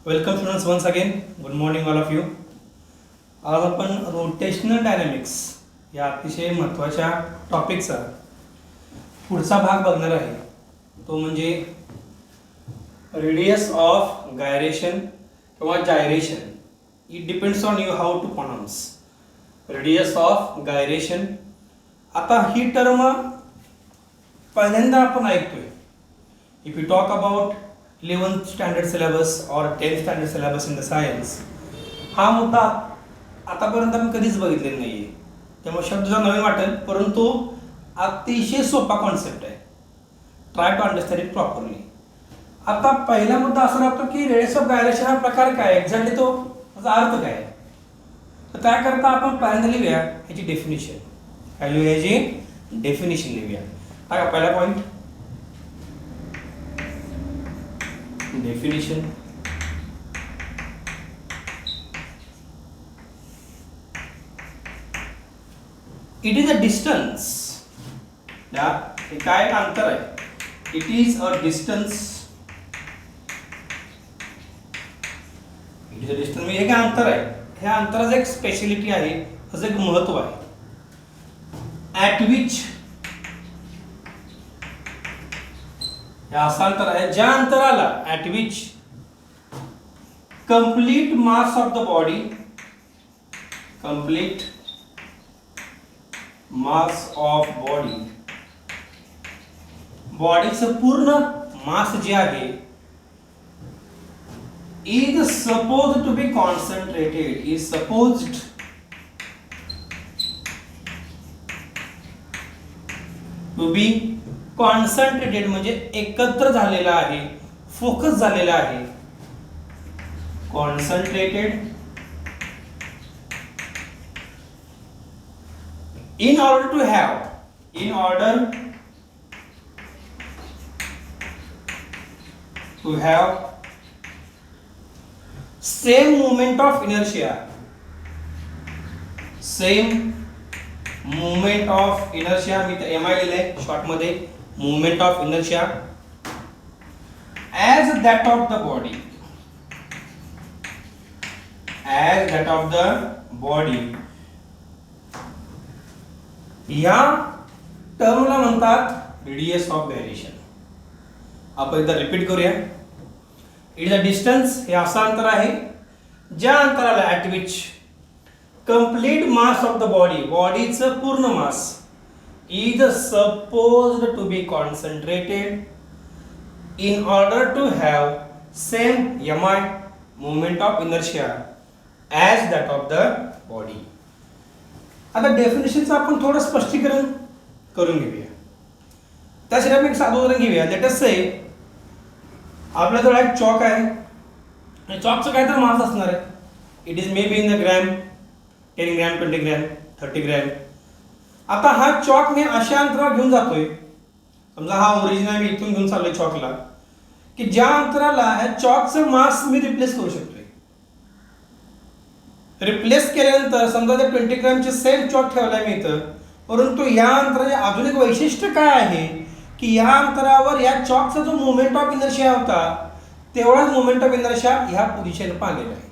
Welcome students once again. Good morning all of you. आज आपण rotational dynamics या अतिशय महत्त्वाच्या टॉपिकचा पुढचा भाग बघणार आहे. तो म्हणजे रेडियस ऑफ गायरेशन किंवा gyration. It depends on you how to pronounce. Radius of gyration. आता ही टर्म पहिल्यांदा आपण ऐकतोय. If you talk about 11th standard syllabus और 10th standard syllabus in the science, हा मुद्दा आतापर्यंत आपण कधीच बघितलेला नाही आहे. त्यामुळे शब्द जरा नवीन वाटेल, परंतु अतिशय सोपा कॉन्सेप्ट आहे. Try to understand it properly. आता पहिला मुद्दा असा राहतो की रेडियस ऑफ गायरेशन हा प्रकार काय, एक्झॅक्टली तो त्याचा अर्थ काय. तर त्याकरता आपण पहिल्यांदा लिहूया ह्याची डेफिनेशन. काय लिहूया ह्याची डेफिनेशन लिहूया. बघा पहिला point, definition. It is a distance. हे काय अंतर आहे. It is a distance. It is a distance म्हणजे हे काय अंतर आहे. ह्या अंतराचं एक स्पेशलिटी आहे, त्याचं एक महत्व आहे. At which असा अंतर आहे ज्या अंतराला at which complete mass of the body, complete mass of body, बॉडीचं पूर्ण मास जे आहे is supposed to be concentrated, is supposed to be concentrated म्हणजे एकत्र झालेला आहे, फोकस झालेला आहे. Concentrated in order to have same moment of inertia, मी तर MI लिहिलंय शॉर्ट मध्ये. movement of inertia as that of the body, या टर्मला म्हणतात रेडियस ऑफ गायरेशन. आपण एकदा रिपीट करूया. इट इज अ डिस्टन्स, हे असं अंतर आहे ज्या अंतराला at which complete mass of the बॉडीचं पूर्ण मास is supposed to be concentrated in order to have same mi moment of inertia as that of the body. आता डेफिनेशनचं आपण थोडं स्पष्टीकरण करून घेऊया. त्यासाठी आपण एक साधं उदाहरण घेऊया. लेट अस से आपल्याजवळ एक चॉक आहे आणि चॉकचं काय तर मास असणार आहे. It is may be in the gram, 10 gram, 20 gram, 30 gram. आता हा चॉक मी अशा अंतरावर घेऊन जातोय. समजा हा ओरिजिन आहे, मी इथून घेऊन चाललोय चॉकला, की ज्या अंतराला ह्या चॉकचं मास मी रिप्लेस करू शकतोय. रिप्लेस केल्यानंतर समजा ते 20 ग्रॅमचे सेम चॉक ठेवलाय मी इथं, परंतु या अंतराचे अजून एक वैशिष्ट्य काय आहे की या अंतरावर या चॉकचा जो मोमेंट ऑफ इनर्शिया होता तेवढाच मोमेंट ऑफ इनर्शिया ह्या पोझिशन पाहिलेला आहे.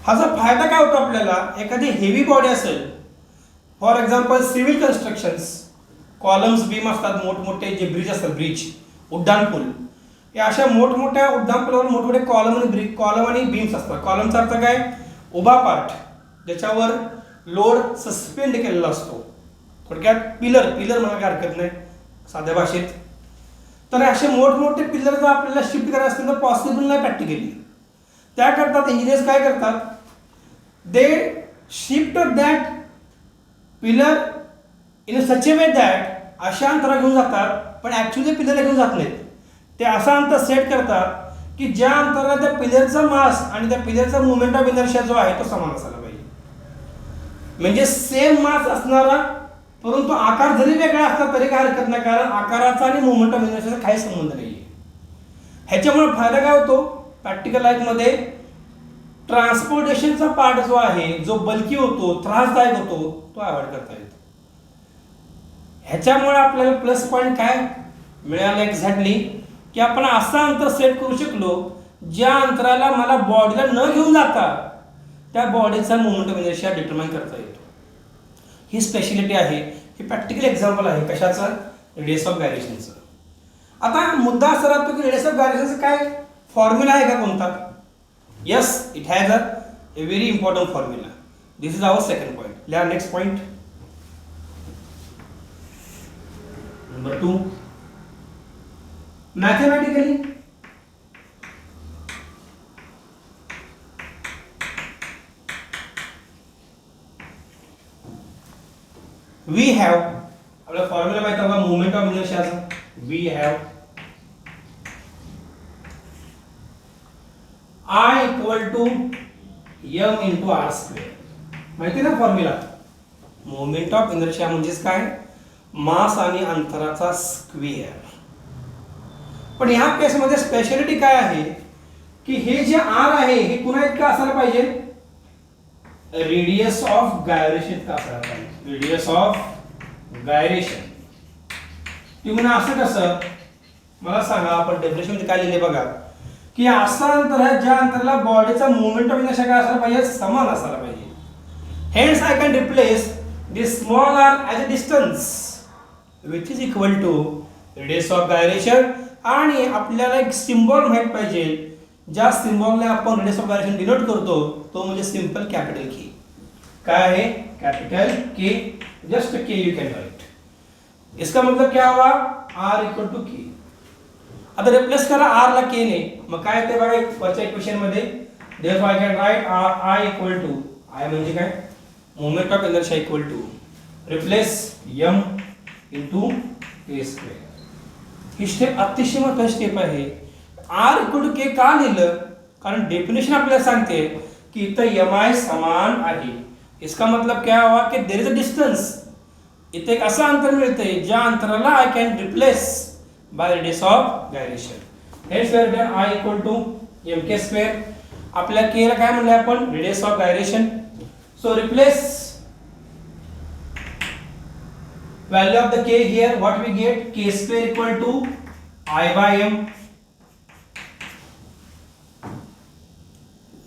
ह्याचा फायदा काय होतो आपल्याला, एखादी हेवी बॉडी असेल, for example civil constructions, columns beam असतात, मोठमोठे जे ब्रिज असतात, ब्रिज, उड्डाणपूल, या अशा मोठमोठ्या उड्डाणपुलावर मोठमोठे कॉलम आणि बीम्स असतात. कॉलमचा अर्थ काय, उभा पार्ट ज्याच्यावर लोड सस्पेंड केलेला असतो. थोडक्यात पिलर मला काय हरकत नाही साध्या भाषेत. तर असे मोठमोठे पिलर जर आपल्याला शिफ्ट करायचे असतील तर पॉसिबल नाही प्रॅक्टिकली. त्याकरता इंजिनियर्स काय करतात, दे shift that pillar in such A way that अशा अंतरा घेऊन जातात, पण ऍक्च्युअली पिलरला घेऊन जात नाहीत. ते असा अंतर सेट करतात की ज्या अंतराला त्या पिलरचा मास आणि त्या पिलरचा मुवमेंट ऑफ इनर्शिया जो आहे तो समान असायला पाहिजे. म्हणजे सेम मास असणारा, परंतु आकार जरी वेगळा असला तरी काय हरकत नाही, कारण आकाराचा आणि मुवमेंट ऑफ इनर्शियाचा काही संबंध नाही. ह्याच्यामुळे फायदा काय होतो प्रॅक्टिकल लाईफमध्ये, ट्रान्सपोर्टेशनचा पार्ट जो आहे, जो बल्की होतो, त्रासदायक होतो, तो अवॉइड करता येतो. ह्याच्यामुळे आपल्याला प्लस पॉईंट काय मिळालं एक्झॅक्टली, की आपण असं अंतर सेट करू शकलो ज्या अंतराला मला बॉडीला न घेऊन जाता त्या बॉडीचा मोमेंट ऑफ इनर्शिया डिटरमाइन करता येतो. ही स्पेशलिटी आहे. हे प्रॅक्टिकल एक्झाम्पल आहे कशाचं? रेडियस ऑफ गायरेशनचं. आता मुद्दा असा राहतो की रेडियस ऑफ गायरेशनचं काय फॉर्म्युला आहे का कोणता? Yes, it has a very important formula. This is our second point. लिहा next point number 2. Mathematically we have आपला फॉर्म्युला माहिती आहे का मोमेंट ऑफ इनर्शियाचा? we have I equal to m into r square. माहिती ना फॉर्म्युला? मोमेंट ऑफ इनर्शिया म्हणजेच काय? मास आणि अंतराचा स्क्वेअर. पण ह्या केसमध्ये स्पेशालिटी काय आहे की हे जे r आहे हे पुन्हा इतकं असायला पाहिजे रेडियस ऑफ गायरेशन का असायला पाहिजे. Radius of gyration. तुम्ही म्हणा असं कसं? मला सांगा, आपण डेफिनेशन मध्ये काय लिहिले बघा की असं अंतर आहे ज्या अंतराला बॉडीचा मोमेंट ऑफ इनर्शिया काय असायला पाहिजे? समान असायला पाहिजे. Hence I can replace this small r as a distance which is equal to radius of gyration. आणि आपल्याला एक सिम्बॉल माहित पाहिजे ज्या सिम्बॉलने आपण रेडियस ऑफ गायरेशन डिनोट करतो तो म्हणजे सिंपल कॅपिटल के. काय आहे? Capital K. Just K you can write. इसका मतलब क्या हुआ? r इक्वल टू के. आता रिप्लेस करा r ला k ने. मग काय येते बघा वरच्या इक्वेशन मध्ये? Therefore I can write i equal to i म्हणजे काय? Moment of inertia equal to replace m into k square. ही स्टेप अतिशय महत्त्वाची स्टेप आहे. r इक्वल टू k का लिहिलं? कारण डेफिनेशन आपल्याला सांगते की इथं mi समान आहे. इसका मतलब क्या हुआ कि देयर इज अ डिस्टेंस. इथे एक असं अंतर मिळते ज्या अंतराला I can replace by radius of gyration. हेच where I equal to M K square. आपल्या के ला काय म्हणले आपण? Radius of gyration. So replace value of the K here. What we get? K square equal to I by M.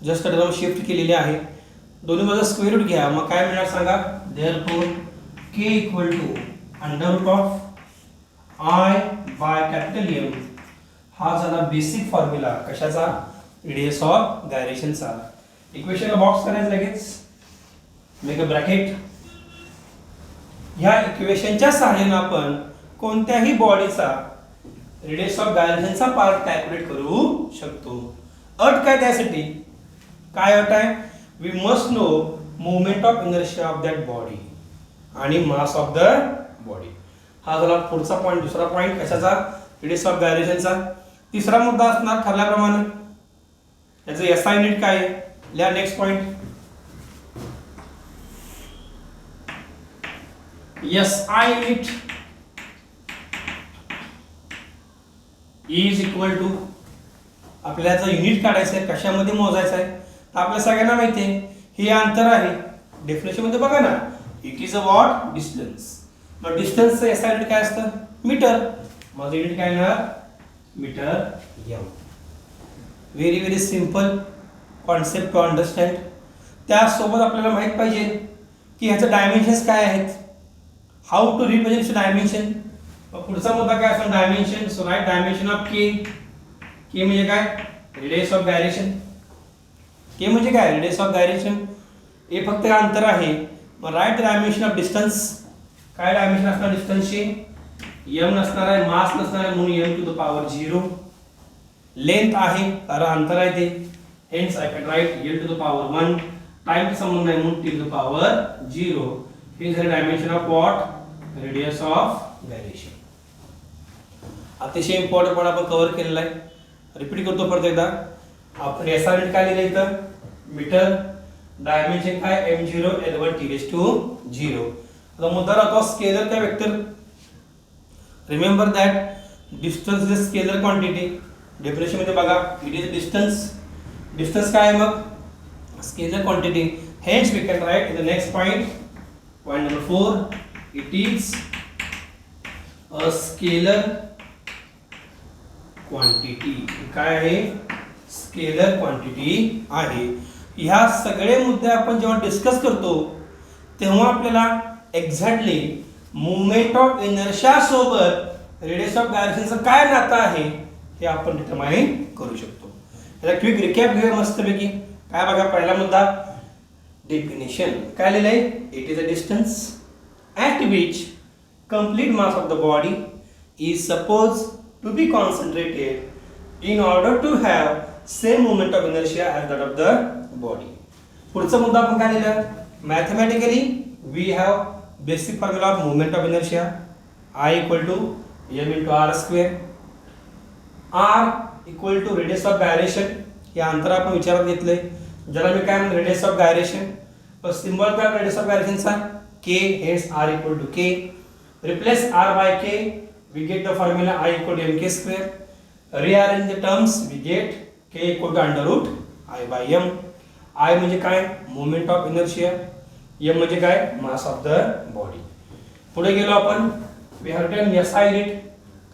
Just term shift केलेली आहे. दोन्ही बाजू square route घ्या. मग काय मिळणार सांगा? Therefore k equal to under root of i by capital M. हा झाला बेसिक फॉर्म्युला कशाचा? रेडियस ऑफ गायरेशनचा. इक्वेशनला बॉक्स करायचं लगेच. Make a bracket. ह्या इक्वेशनच्या सहाय्याने आपण कोणत्याही बॉडीचा रेडियस ऑफ गायरेशनचा पार्ट कॅल्क्युलेट करू शकतो. अट काय त्यासाठी? काय अट आहे? we must know moment of inertia of that body आणि mass of the body. हा झाला पुढचा पॉइंट. दुसरा पॉइंट कशाचा? रेडियस ऑफ गायरेशनचा. तिसरा मुद्दा असणार ठरल्याप्रमाणे याचं एसआय युनिट काय आहे? लिहा next point. SI unit is equal to आपल्याला युनिट काढायचं आहे. कशामध्ये मोजायचं आहे? आपल्या सगळ्यांना माहिती आहे हे अंतर आहे. डेफिनेशन मध्ये बघा ना, it is a what? Distance. मग डिस्टन्सचं एसआय युनिट काय असतं? मीटर. माझं युनिट काय येणार? Metre M. Very very simple concept to understand. त्यासोबत आपल्याला माहित पाहिजे की ह्याचं डायमेन्शन्स काय आहेत. How to represent dimension. पुढचा मुद्दा काय असतो? Dimension. So write dimension of K. K म्हणजे काय? Radius of gyration. के म्हणजे काय? Radius of gyration. हे फक्त अंतर आहे. मग राईट डायमेन्शन ऑफ डिस्टन्स. काय डायमेन्शन असणार डिस्टन्सचे? एम नसणार आहे, मास नसणार आहे म्हणून M to the power 0. Length आहे कारण अंतर आहे ते. Hence I can write L to the power 1. Time संबंध आहे म्हणून टी टू द पॉवर 0. हे झाले dimension of what? Radius of gyration. अतिशय इम्पॉर्टंट पण आपण कव्हर केलेला आहे. रिपीट करतो परत एकदा. आपण एसआय युनिट काय लिहिलं इथं? मीटर. डायमेन्शन काय? m0 l1 t/0. आता मुद्दा राहतो स्केलर काय vector. Remember that distance is a scalar quantity. Definition मध्ये बघा इट इज डिस्टन्स. डिस्टन्स काय आहे मग? Scalar quantity. Hence we can write in the next point. Point number 4. It is a scalar quantity. काय आहे? Scalar quantity आहे. ह्या सगळे मुद्दे आपण जेव्हा डिस्कस करतो तेव्हा आपल्याला एक्झॅक्टली मुवमेंट ऑफ इनर्शिया सोबत रेडियस ऑफ गायरेशनचं काय नातं आहे हे आपण डिटरमाइन करू शकतो. याला क्विक रिकॅप घेऊया मस्तपैकी. काय बघा, पहिला मुद्दा डेफिनेशन काय लिहिलंय, it is a distance at which complete mass of the body is suppose to be concentrated in order to have same moment of inertia as that of the body. पुढचा मुद्दा आपण काय लिहिलं, mathematically we have basic formula of moment of inertia I equal to m into r square, r equal to radius of gyration. हे अंतर आपण विचारात घेतलंय, ज्याला मी काय म्हणतो रेडियस ऑफ गायरेशन. सिंबल काय रेडियस ऑफ गायरेशनचा k, hence r equal to k. Replace r by k, we get the formula I equal to mk square. Rearrange the terms, we get k equal to under root I by m. I म्हणजे काय, moment of inertia. m म्हणजे काय, मास of the body. पुढे गेलो आपण, we have ten SI unit.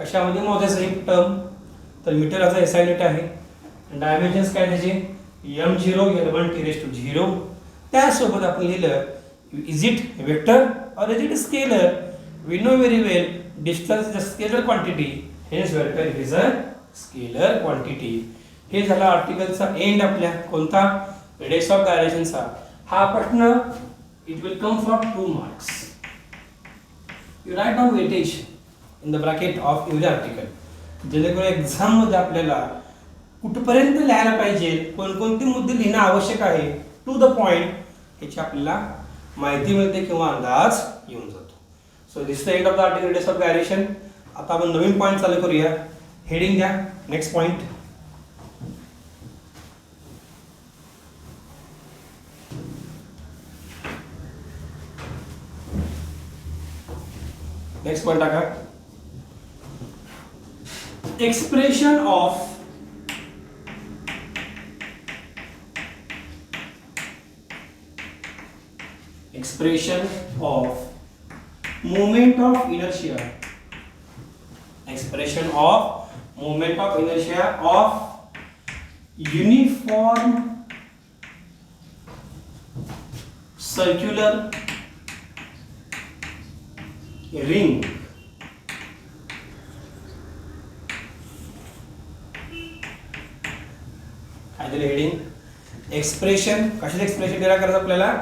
कशामध्ये मोजायचं ही term, तर मीटरचा SI युनिट आहे. डायमेन्शन्स काय त्याचे, m0 l1 t raised to 0. त्यासोबत आपण लिहिलं is it vector or is it scalar. We know very well distance is a scalar quantity, hence vector is a scalar quantity. हे झाला आर्टिकलचा एंड आपल्या कोणता, रेडियस ऑफ गायरेशनचा. हा प्रश्न it will come for 2 marks. You write down weightage in the bracket of every article, जेणेकरून exam मध्ये आपल्याला कुठपर्यंत लिहायला पाहिजे, कोणकोणते मुद्दे लिहिणं आवश्यक आहे, टू द पॉइंट, ह्याची आपल्याला माहिती मिळते किंवा अंदाज येऊन जातो. So this the end of the article radius of gyration. आता आपण नवीन पॉइंट चालू करूया. हेडिंग द्या, नेक्स्ट पॉइंट. नेक्स्ट पॉइंट टाका, expression of moment of inertia. Expression of moment of inertia of uniform circular ring. काय दिलं हेडिंग, एक्सप्रेशन. कशाचं expression दिला करायचं आपल्याला,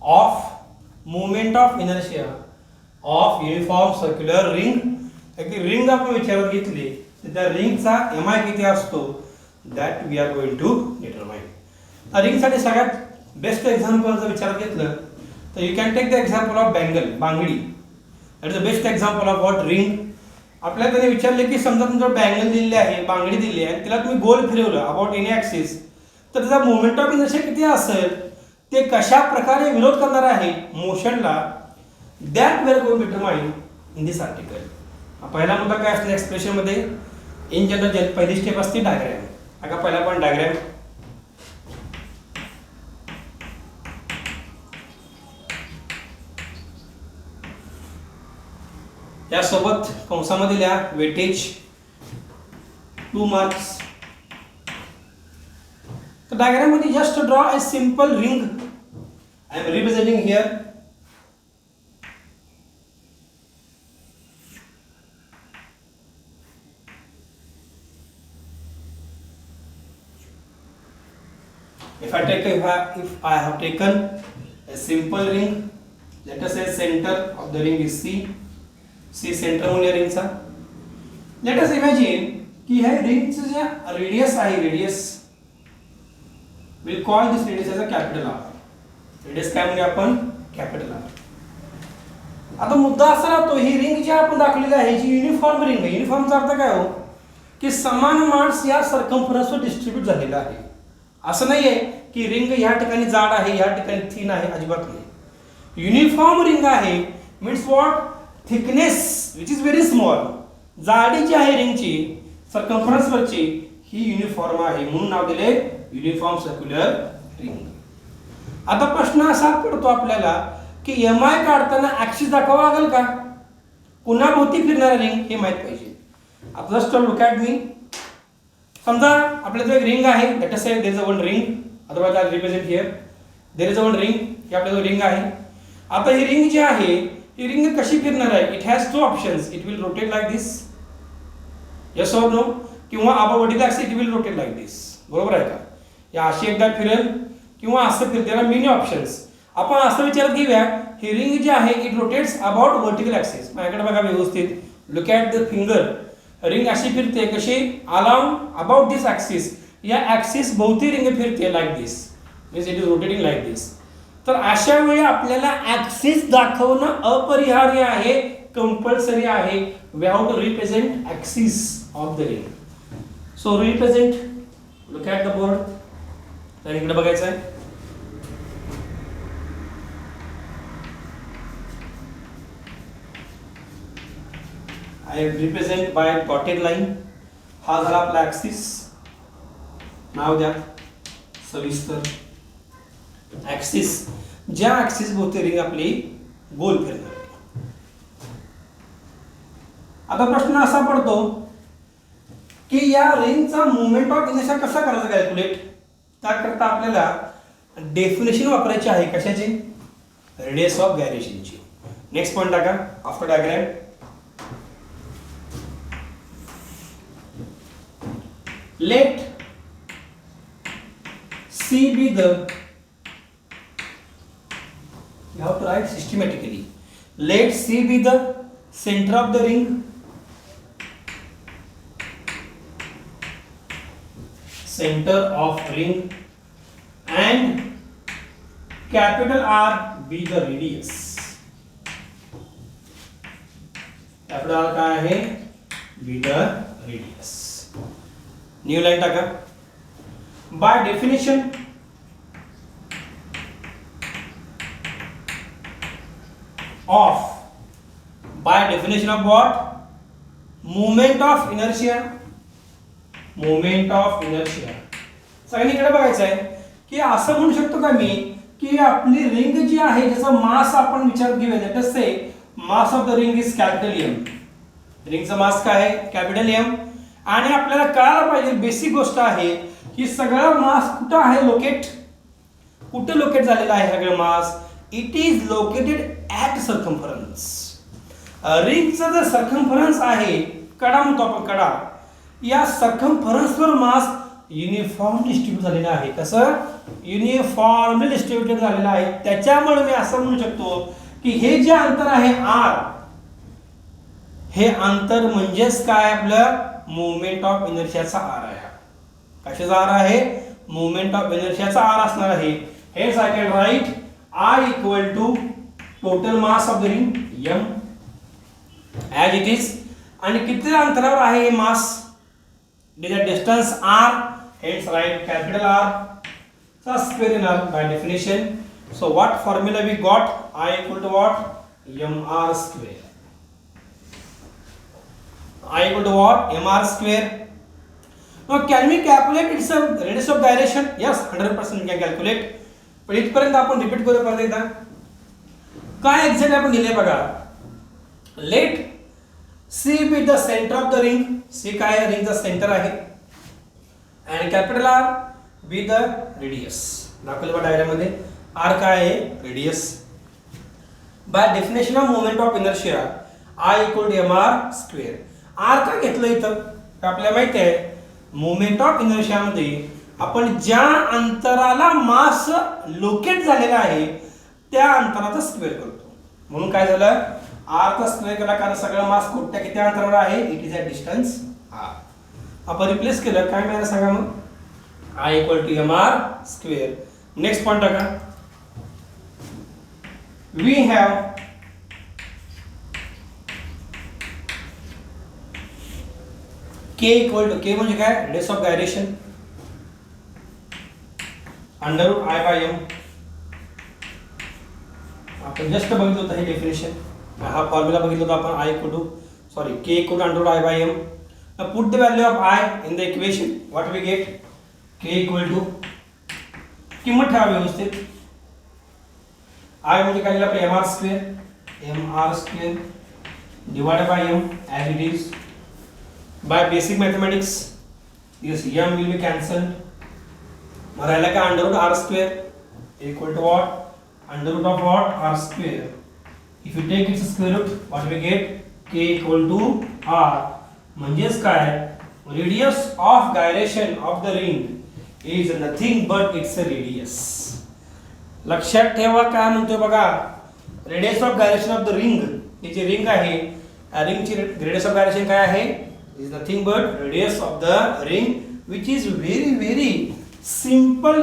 of moment of inertia of uniform circular ring. Ring आपण विचारात घेतली तर त्या रिंगचा MI किती असतो, that we are going to determine. रिंगसाठी सगळ्यात बेस्ट एक्झाम्पल जर विचारात घेतलं तर you can take the example of बांगडी. That is the best example of what ring. आपल्याला त्याने विचारले की समजा तुमचं बँगल दिलेली आहे, बांगडी दिली आहे, तिला तुम्ही गोल फिरवलं अबाउट एनी ॲक्सिस, तर त्याचा मोमेंट ऑफ इनर्शिया किती असेल, ते कशा प्रकारे विरोध करणार आहे मोशनला, that we are going to determine in this article. पहिला मुद्दा काय असतो एक्सप्रेशन मध्ये, इन जनरल पहिली स्टेप असते डायग्रॅम. आता पहिला पण डायग्रॅम. यासोबत कंसामध्ये लिहा वेटेज 2 मार्क्स. तर डायग्राम मध्ये just draw a simple ring. I am representing here. If I have taken a simple ring, let us say center of the ring is C. C center म्हणूया रिंगचा. Let us imagine की हे रिंगचं जे radius आहे, radius we'll call this radius as a capital R. Radius काय म्हणूया आपण, capital R. आता मुद्दा असा राहतो, ही रिंग जी आपण दाखवलेली आहे जी युनिफॉर्म रिंग आहे. युनिफॉर्मचा अर्थ काय हो, की समान मास या सर्कम्फरन्सवर डिस्ट्रीब्यूट झालेला आहे. असं नाहीये की रिंग ह्या ठिकाणी जाड आहे, ह्या ठिकाणी थिन आहे, अजिबात नाही. युनिफॉर्म रिंग आहे means what, thickness which is very small. जाडी जी आहे रिंगची सर्कम्फरन्सवरची ही युनिफॉर्म आहे, म्हणून नाव दिले युनिफॉर्म सर्क्युलर रिंग. आता प्रश्न असा पडतो आपल्याला की MI काढताना ऍक्सिस दाखवावा लागेल का, पुन्हा भोवती फिरणारा रिंग हे माहित पाहिजे. आता जस्ट लुक ॲट मी. समजा आपल्याला एक रिंग आहे, let us say there is a one ring, otherwise I represent here, there is a one ring, ही आपल्याला रिंग आहे. आता ही रिंग जी आहे ही रिंग कशी फिरणार आहे? It has two options. It will rotate like this, yes or no, किंवा above vertical axis it will rotate like this. बरोबर आहे का? या अशी एकदा फिरेल किंवा असं फिरते ना, मेनी ऑप्शन्स. आपण असं विचारात घेऊया, ही रिंग जी आहे it rotates about vertical axis. माझ्याकडे बघा व्यवस्थित, look at the finger. Ring अशी फिरते कशी? Along about this axis. या ॲक्सिस भोवती रिंग फिरते like this, means it is rotating like this. तर अशा वेळी आपल्याला ॲक्सिस दाखवणं अपरिहार्य आहे, कंपल्सरी आहे. We have to represent axis of the ring. So represent, look at the board. तर इकडे बघायचं आहे. I represent by dotted line. हा झाला आपला ॲक्सिस. नाव द्या सविस्तर. ॲक्सिस, ज्या ॲक्सिस भोवती रिंग आपली गोल फिरणार. आता प्रश्न असा पडतो की या रिंगचा मोमेंट ऑफ इनर्शिया कसा करायचा कॅल्क्युलेट? त्याकरता आपल्याला डेफिनेशन वापरायची आहे. कशाची? रेडियस ऑफ गायरेशनची. नेक्स्ट पॉईंट टाका after diagram. Let C be the, you have to write systematically. Let C be the center of the ring. Center of ring, and capital R be the radius. Capital R काय आहे? Be the radius. New line टाका. By definition of, by definition of what? Moment of inertia. Moment of inertia. सगळीकडे बघायचं आहे की असं म्हणू शकतो का मी की आपली रिंग जी आहे ज्याचा मास आपण विचारात घेऊया. Let us say mass of the ring is capital M. रिंगचा मास काय आहे? Capital M. आणि आपल्याला कळायला पाहिजे बेसिक गोष्ट आहे की सगळं मास कुठं आहे लोकेट? कुठे लोकेट झालेला आहे सगळं mass? It is located at circumference. रिंगचा जो सर्कम्फरन्स आहे, कडा म्हणतो आपण कडा, या सर्कम्फरन्सवर मास युनिफॉर्म डिस्ट्रीब्यूट झालेला आहे. कसं? युनिफॉर्मली डिस्ट्रीब्युटेड झालेला आहे. त्याच्यामुळे मी असं म्हणू शकतो की हे जे अंतर आहे आर, हे अंतर म्हणजेच काय? आपलं मोमेंट ऑफ इनर्शियाचा आर आहे. कशाचा आर आहे? मोमेंट ऑफ इनर्शियाचा आर असणार आहे. हेच I can write I equal to total mass of the ring M as it is. आणि किती अंतरावर आहे हे mass? It is a distance R. हेच राईट कॅपिटल आर चा स्क्वेअर येणार by definition. So what formula we got? I equal to what? M R square. I equal to what? mr square. Now can we calculate its radius of gyration? Yes, 100% we can calculate. पण इथपर्यंत आपण repeat करू परत एकदा. काय exact आपण दिले बघा. Let C be the center of the ring. C काय आहे? रिंगचा सेंटर आहे. आणि capital R be the radius. दाखवलं बघा डायग्राम मध्ये. R काय आहे? Radius. By definition of moment of inertia I equal to mr square. R का घेतलं इथं? आपल्याला माहिती आहे मोमेंट ऑफ इनर्शिया मध्ये आपण ज्या अंतराला मास लोकेट झालेला आहे त्या अंतराचा स्क्वेअर करतो. म्हणून काय झालं? आर चा स्क्वेअर केला कारण सगळं मास कुठल्या किती अंतरावर आहे? It is a distance R. आपण रिप्लेस केलं काय मिळालं सांगा मग? I equal to M R square. Next point टाका. We have K equal to, K म्हणजे काय? Radius of gyration under root I by M. आपण जस्ट बघितलं होतं हे डेफिनेशन. हा फॉर्म्युला बघितलं होतं आपण. I equal to sorry K equal to under root I by M. Put the value of I in the equation. What we get? K equal to, किंमत ठेवा व्यवस्थित. आय म्हणजे काय लिहिलं आपण? M R square. M R square divided by M as it is. By basic mathematics This m will be cancelled. मग राहिला काय under root R square equal to what under root of what R square. If you take its square root what we get k equal to R. म्हणजेच काय radius of gyration of the ring is nothing but it's a radius. लक्षात ठेवा काय म्हणतोय बघा radius of gyration of the ring. ही जी ring आहे रिंगची रेडियस ऑफ गायरेशन काय आहे is nothing but radius of the ring which is very very simple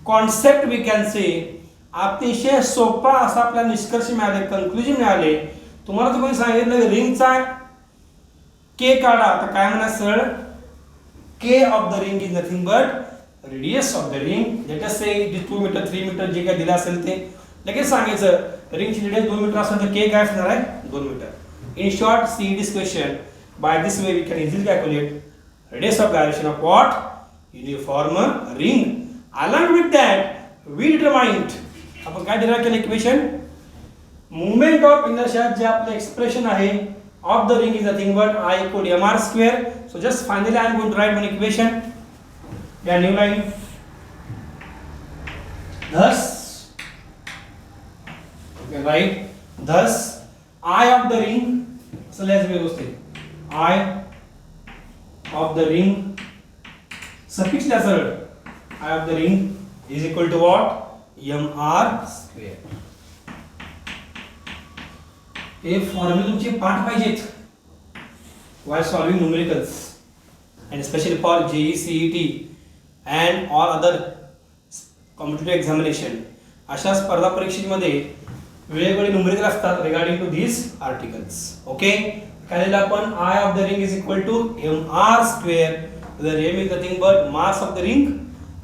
concept we can say. अतिशय सोपा असा आपला निष्कर्ष मिळाले कन्क्लुजन मिळाले. तुम्हाला कोणी सांगितलं रिंगचा के काढा तर काय म्हणा सरळ K of the ring is nothing but radius of the ring. Let us say 2 metre 3 metre जे काय दिलं असेल ते लगेच सांगायचं रिंगची रेडियस 2 मीटर असेल तर के काय असणार आहे 2 metre. In short see this question by this way we can easily calculate radius of gyration of what uniform ring. Along with that we determined आपण काय डिराइव केलं इक्वेशन मोमेंट ऑफ इनर्शिया जे आपलं एक्सप्रेशन आहे of the ring is nothing but I equal to mr square. So just finally I am going to write one equation. Yeah, new line. Thus, okay, right. Thus, I of the ring. So let's be honest. I of the ring. Suffix lesser. I of the ring is equal to what? mr square. हे फॉर्म्युले तुमचे पाठ पाहिजेत while solving numericals and especially for JEE CET and all other competitive examination. अशा स्पर्धा परीक्षेमध्ये वेगवेगळे numerical असतात regarding to this articles. Okay काय दिलं आपण I of the ring is equal to mr square where m is nothing but mass of the ring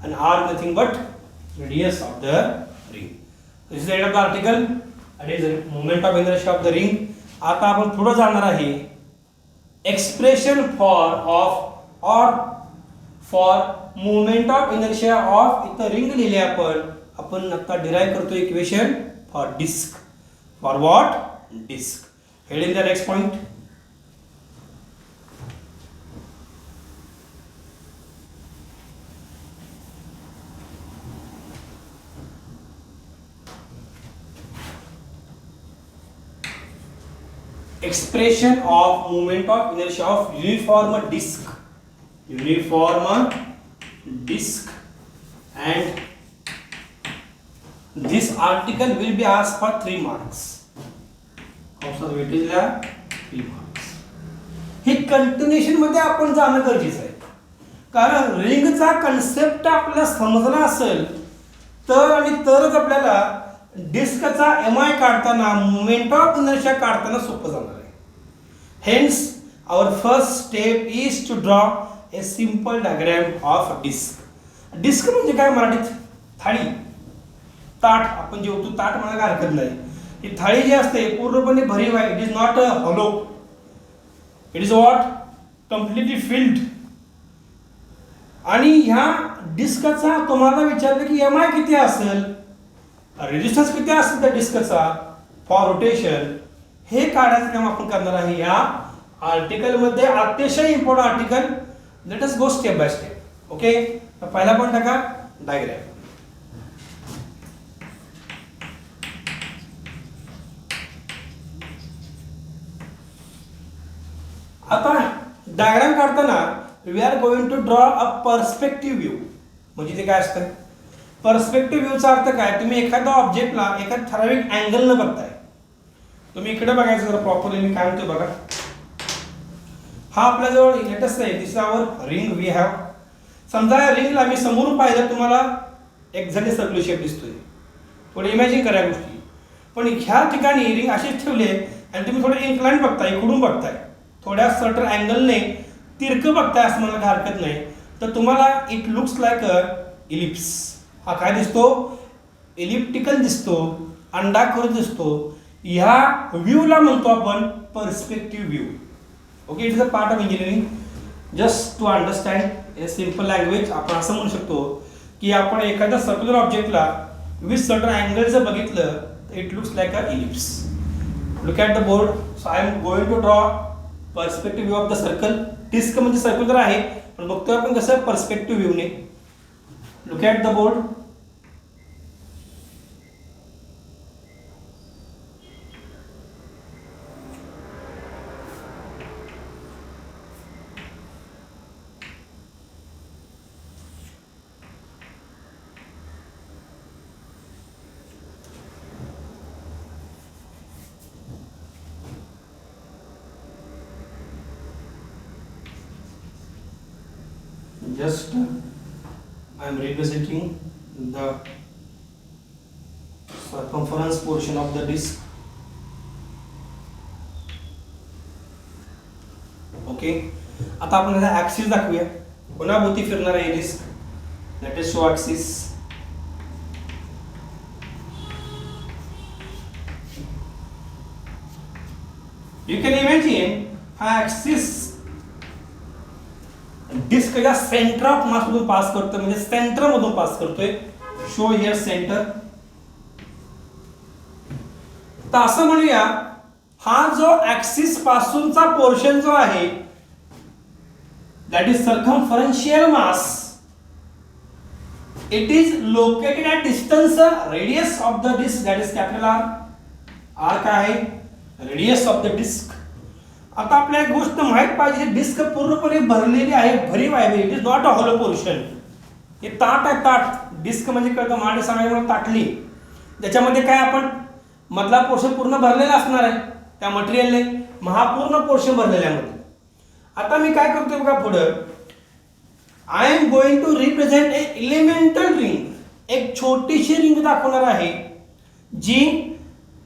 and r is nothing but radius of the ring. This is the end of the article. and is moment of inertia of the ring. आता आपण पुढे जाणार आहे expression for of or for moment of inertia of इथं ring लिहिले आपण आता derive करतो equation for disc. For what disc. Heading the next point. Expression of moment of inertia of uniform disk. Uniform disk, and this article will be asked for 3 marks. Option weightage ला 3 marks. हे continuation मध्ये आपण जाणं गरजेचं आहे कारण रिंगचा concept आपल्याला समजला असेल तर आणि तरच आपल्याला डिस्कचा एमआय काढताना मोमेंट ऑफ इनर्शिया काढताना सोपं जाणार आहे. Hence our first step is to draw a simple diagram of disc. Disc म्हणजे काय मराठीत थाळी ताट आपण जेवतो ताट म्हणायला काय हरकत नाही. ही थाळी जी असते पूर्णपणे भरीव आहे. It is not a hollow. It is what completely filled. आणि ह्या डिस्कचा तुम्हाला विचारलं की एमआय किती असेल रेजिस्टन्स किती असेल त्या डिस्कचा फॉर रोटेशन हे काढायचं काम आपण करणार आहे या आर्टिकल मध्ये. अतिशय important article. Let us go step by step. Okay पहिला पण टाका डायग्राम. आता डायग्राम काढताना we are going to draw a perspective view. म्हणजे ते काय असतं पर्स्पेक्टिव्ह व्ह्यूचा अर्थ काय तुम्ही एखाद्या ऑब्जेक्टला एका ठराविक अँगल न बघताय. तुम्ही इकडे बघायचं जरा प्रॉपरली मी काय म्हणतो बघा. हा आपल्या जवळ लेटेस्ट आहे. दिस आवर रिंग वी हॅव. समजा या रिंगला मी समोरून पाहिलं तुम्हाला एक्झॅक्टली सर्क्युलर शेप दिसतोय. थोडं इमॅजिन करा गोष्टी. पण ह्या ठिकाणी रिंग अशीच ठेवली आहे आणि तुम्ही थोडं इन्क्लाइन बघताय इकडून बघताय थोड्या सर्टन अँगलने तिरकं बघताय असं म्हणायला काय हरकत नाही. तर तुम्हाला it looks like a ellipse. हा काय दिसतो इलिप्टिकल दिसतो अंडाकृती दिसतो. ह्या व्ह्यूला म्हणतो आपण perspective view. Okay it is a part of engineering. Just to understand a simple language आपण असं म्हणू शकतो की आपण एखाद्या सर्क्युलर ऑब्जेक्टला विथ सर्टन अँगल जर बघितलं तर it looks like a ellipse. Look at the board. So I am going to draw perspective view of the circle. Disc म्हणजे सर्क्युलर आहे पण बघतोय आपण कसं पर्स्पेक्टिव्ह व्ह्यूने. Look at the board. Just I am representing the circumference portion of the disc. Okay, आता आपण याचा ॲक्सिस दाखवूया. पुन्हा भोवती फिरणार आहे disc. That is show axis. You can imagine हा ॲक्सिस डिस्कच्या सेंटर ऑफ मास मधून पास करतोय, म्हणजे सेंटर मधून पास करतोय. Show here centre. तर असं म्हणूया हा जो ऍक्सिस पासूनचा पोर्शन जो आहे that is circumferential mass, it is located at distance radius of the disc that is capital R. R काय आहे? Radius of the disc. आता आपल्याला एक गोष्ट माहित पाहिजे, डिस्क पूर्णपणे भरलेली आहे, भरीव आहे. It is not a hollow portion. हे ताट आहे, ताट. डिस्क म्हणजे कळतं मांड सांगायला ताटली. त्याच्यामध्ये काय आपण मधला पोर्शन पूर्ण भरलेला असणार आहे त्या मटेरियलने. मग हा पूर्ण पोर्शन भरलेला आहे. आता मी काय करतोय बघा पुढं. I am going to represent a elemental ring. एक छोटीशी रिंग दाखवणार आहे जी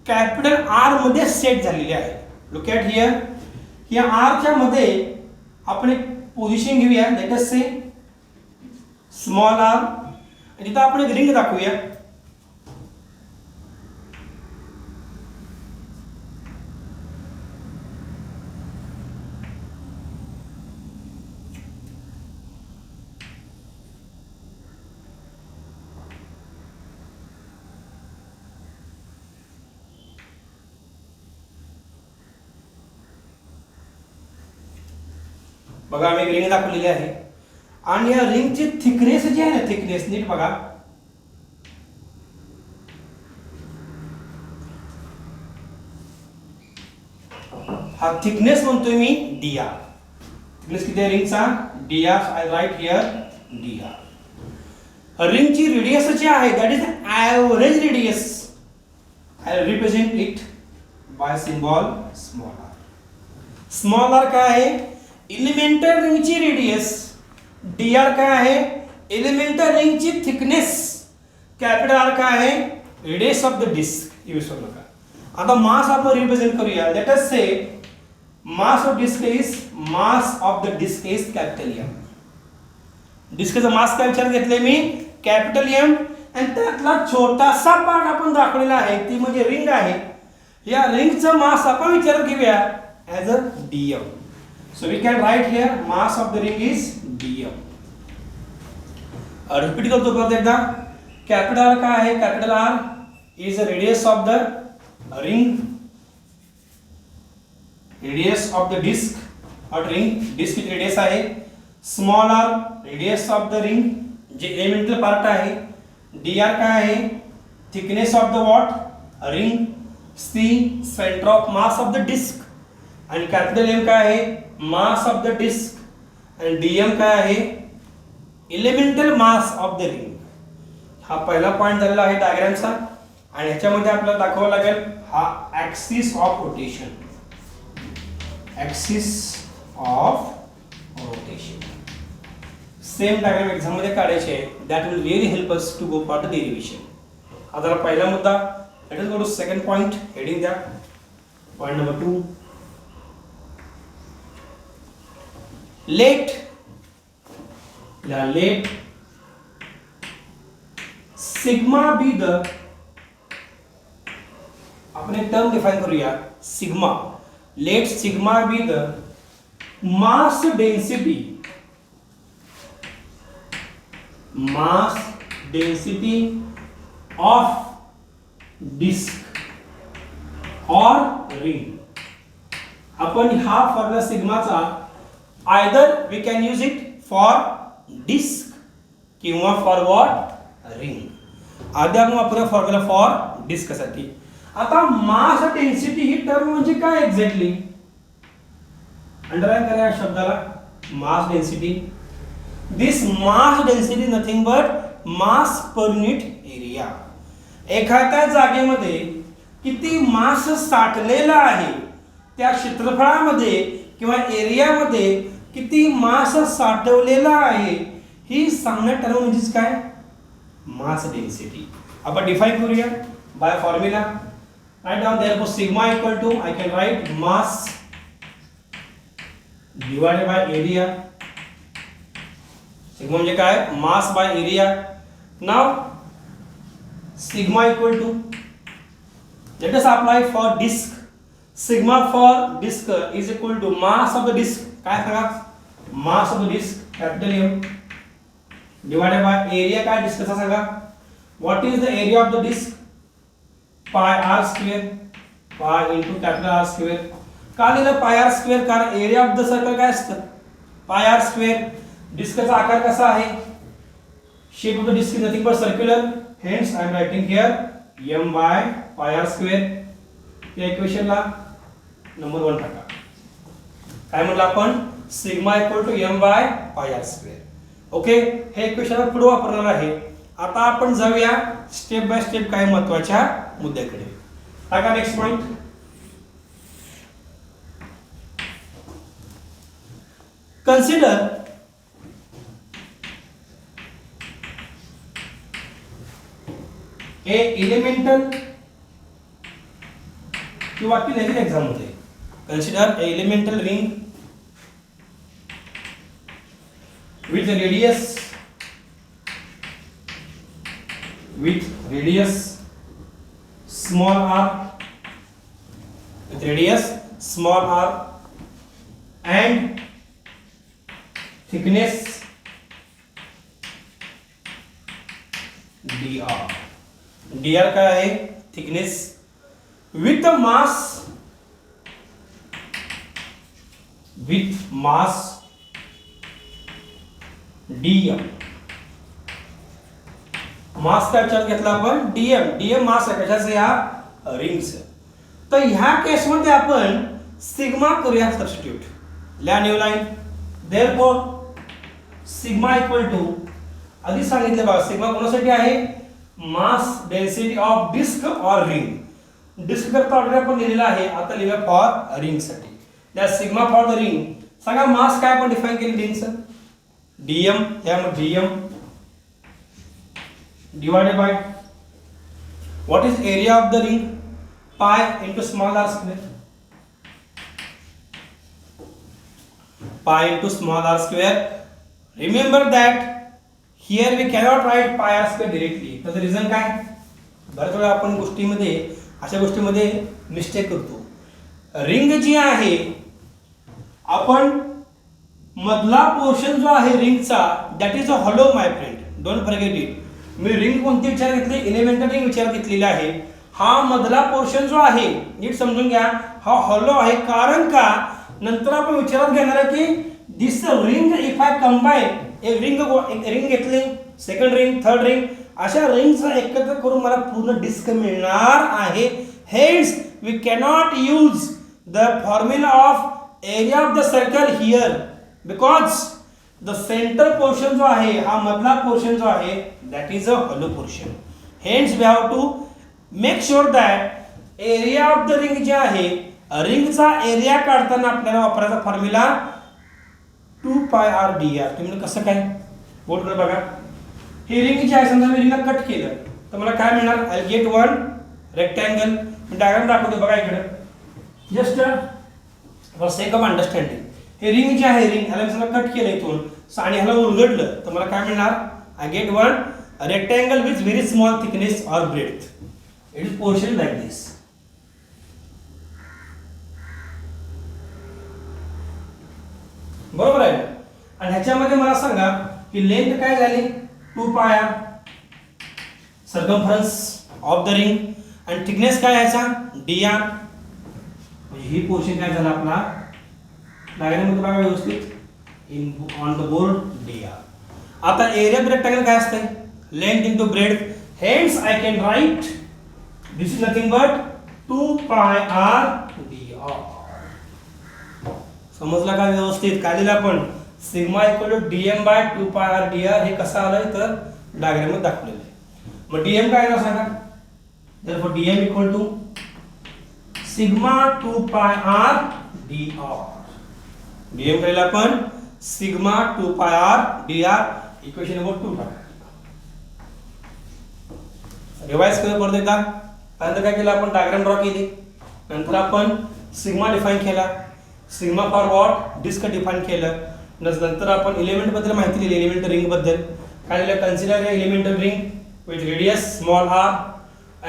कॅपिटल आर मध्ये सेट झालेली आहे. Look at here. या आरच्या मध्ये आपण एक पोझिशन घेऊया. Let us say small R. तिथं आपण एक रिंग दाखवूया. बघा आम्ही रिंग दाखवलेली आहे आणि या रिंगची थिकनेस जी आहे ना, थिकनेस नीट बघा. हा थिकनेस म्हणतोय मी डी आर. थिकनेस किती आहे रिंगचा? D R. I write here D R. रिंगची रेडियस जी आहे that is average radius. I represent it by symbol small R. Small R काय आहे? एलिमेंटल रिंगची रेडियस. डी आर काय आहे? एलिमेंटल रिंगची थिकनेस. कॅपिटल आर काय आहे? Radius of the disc. Use करू नका. आता मास आपण रिप्रेझेंट करूया. Let us say mass of disc is capital M. डिस्कचा मास काय विचार घेतले मी? Capital M. आणि त्यातला छोटासा पार्ट आपण दाखवलेला आहे ती म्हणजे रिंग आहे. या रिंगचं मास आपण विचार घेऊया as a DM. So we can write here mass of the ring is dm. Repeat करतो परत एकदा. कॅपिटल आर काय आहे? Capital R is the radius of the ring. Radius of the disc और रिंग. डिस्क ची radius आहे. Small R radius of the ring जे elemental part आहे. डी आर काय आहे? Thickness of the what? Ring. C centre of mass of the disc. आणि capital M काय आहे? Mass of the disc. आणि डीएम काय आहे? Elemental mass of the ring. हा पहिला पॉइंट झालेला आहे डायग्रामचा. आणि ह्याच्यामध्ये आपल्याला दाखवावं लागेल हा axis of rotation. Axis of rotation same diagram exam मध्ये काढायचे आहे. That will really help us to go for the derivation. आता पहिला मुद्दा. Let us go to second point. Heading द्या. Point number 2. let sigma be the, आपण एक term define करूया sigma. Let sigma be the mass density of disc और ring. आपण हा फॉर्म्युला सिग्माचा either we can use it for disk किंवा for what ring. आधी आपण वापरूया फॉर्म्युला फॉर डिस्कसाठी। आता मास डेन्सिटी ही टर्म म्हणजे काय एक्झॅक्टली, अंडरलाईन करा या शब्दाला, mass density. This mass density nothing but mass per unit area. एखाद्या जागेमध्ये किती मास साठलेला आहे, त्या क्षेत्रफळामध्ये किंवा एरियामध्ये किती मास साठवलेला आहे, ही सांगण्या टर्म म्हणजेच काय, मास डेन्सिटी। आपण डिफाइन करूया बाय formula. Write down therefore sigma equal to I can write mass divided by area. Sigma म्हणजे काय, mass by area. Now sigma equal to, let us apply for disk, sigma for disk is equal to mass of the disk, काय सांगा, mass of the disk capital M divided by area काय disk चा सांगा, what is the area of the disk, pi r square, pi into capital R square। का लिहिलं pi r square, कारण area of the circle काय असतं, pi r square। डिस्कचा आकार कसा आहे, shape of the disk is nothing but circular, hence I am writing here m by pi r square। या इक्वेशनला number 1 टाका। काय म्हटलं आपण, sigma equal to m by pi r square. Okay, हे equation आपण पुढे वापरणार आहे। आता आपण जाऊया स्टेप बाय स्टेप काही महत्त्वाच्या मुद्द्याकडे। टाका नेक्स्ट पॉइंट। कन्सिडर ए एलिमेंटल किंवा की लेवल एग्जाम होते, consider A elemental ring with radius small r, with radius small r and thickness dr। dr क्या है, thickness, with the mass dm। मास का विचार घेतला आपण dm मास आहे कशाचे, या रिंगचं। तर ह्या केस मध्ये आपण सिग्मा करूया सबस्टिट्यूट। ल्या new line, therefore sigma equal to, आधी सांगितले बघा सिग्मा कोणासाठी आहे, मास डेन्सिटी ऑफ डिस्क और रिंग। डिस्क करता ऑलरेडी आपण लिहिलेला आहे, आता लिहूया फॉर रिंग साठी। त्या सिग्मा फॉर द रिंग, सांगा मास काय आपण डिफाइन केली रिंगचं, dm, या मग dm divided by what is area of the ring, pi into small r square, pi into small r square। remember that here we cannot write pi r square directly, त्याचं reason काय, बऱ्याच वेळा आपण गोष्टीमध्ये अशा गोष्टीमध्ये मिस्टेक करतो। Ring जी आहे, आपण मधला पोर्शन जो आहे रिंगचा, that is a hollow my friend, don't forget it. Me ring कोणती विचार घेतली, एलिमेंटल रिंग विचार घेतलेला आहे। हा मधला पोर्शन जो आहे नीट समजून घ्या, हा हॉलो आहे, कारण का नंतर आपण विचारात घेणार आहे की this ring if I combine, एक रिंग घेतली, सेकंड रिंग, थर्ड रिंग, अशा रिंगचा एकत्र करून मला पूर्ण डिस्क मिळणार आहे। Hence we cannot use the formula of area of the circle here, because the centre portion जो आहे, हा मधला पोर्शन जो आहे, that is a hollow portion। hence we have to make sure that area of the ring जे आहे, रिंगचा area काढताना आपल्याला वापरायचा फॉर्म्युला 2 pi r dr। तुम्ही कसं काय बोर्ड वर बघा, ही रिंग जी आहे, समजा मी रिंगला कट केलं तर मला काय मिळणार, I get one rectangle. Me diagram दाखवतो बघा इकडे, just for sake of understanding. हे रिंग जी आहे, रिंग ह्याला मी कट केलं इथून आणि ह्याला उलगडलं तर मला काय मिळणार, I get one rectangle with very small thickness or breadth, it is portion like this। बरोबर आहे, आणि ह्याच्यामध्ये मला सांगा की लेंथ काय झाली, 2 pi r, circumference of the ring, आणि थिकनेस काय ह्याचा dr। म्हणजे ही पोर्शन काय झाला आपला, डायग्राम मध्ये बघा व्यवस्थित, ऑन द बोर्ड dr. आता एरिया ऑफ रेक्टँगल काय असते? Length into breadth. Hence I can write this is nothing but 2 pi r dr. समजला का व्यवस्थित? काय दिलं आपण? Sigma equal to dm by 2 pi r dr. हे कसं आलंय तर डायग्राम मध्ये दाखवलेलं आहे. मग dm काय आहे सांगा? therefore dm equal to sigma 2 pi r dr. dm करायला आपण sigma 2 pi r dr. Equation number 2 टाका. रिवाइज करूया परत एकदा. नंतर काय केलं आपण? डायग्राम ड्रॉ केली. नंतर आपण सिग्मा डिफाइन केला. Sigma for what? Disc define केलं. नंतर आपण एलिमेंट बद्दल माहिती दिली. एलिमेंट रिंग बद्दल काय दिलं? Consider element ring with radius small r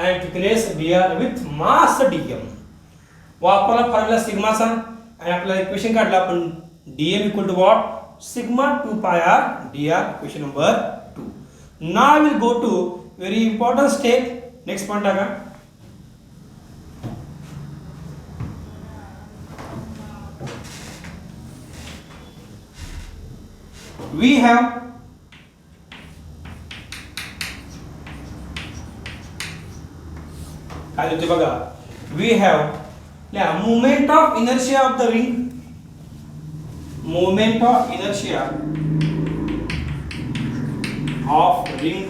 and thickness dr with mass dm. वापरला फॉर्म्युला सिग्माचा आणि आपल्याला इक्वेशन काढला आपण dm equal to what? Sigma 2 pi r dr. Equation number 2. Now will go to very important step. Next point टाका. we have काय होते बघा? we have moment of inertia of the ring. moment of inertia of ring.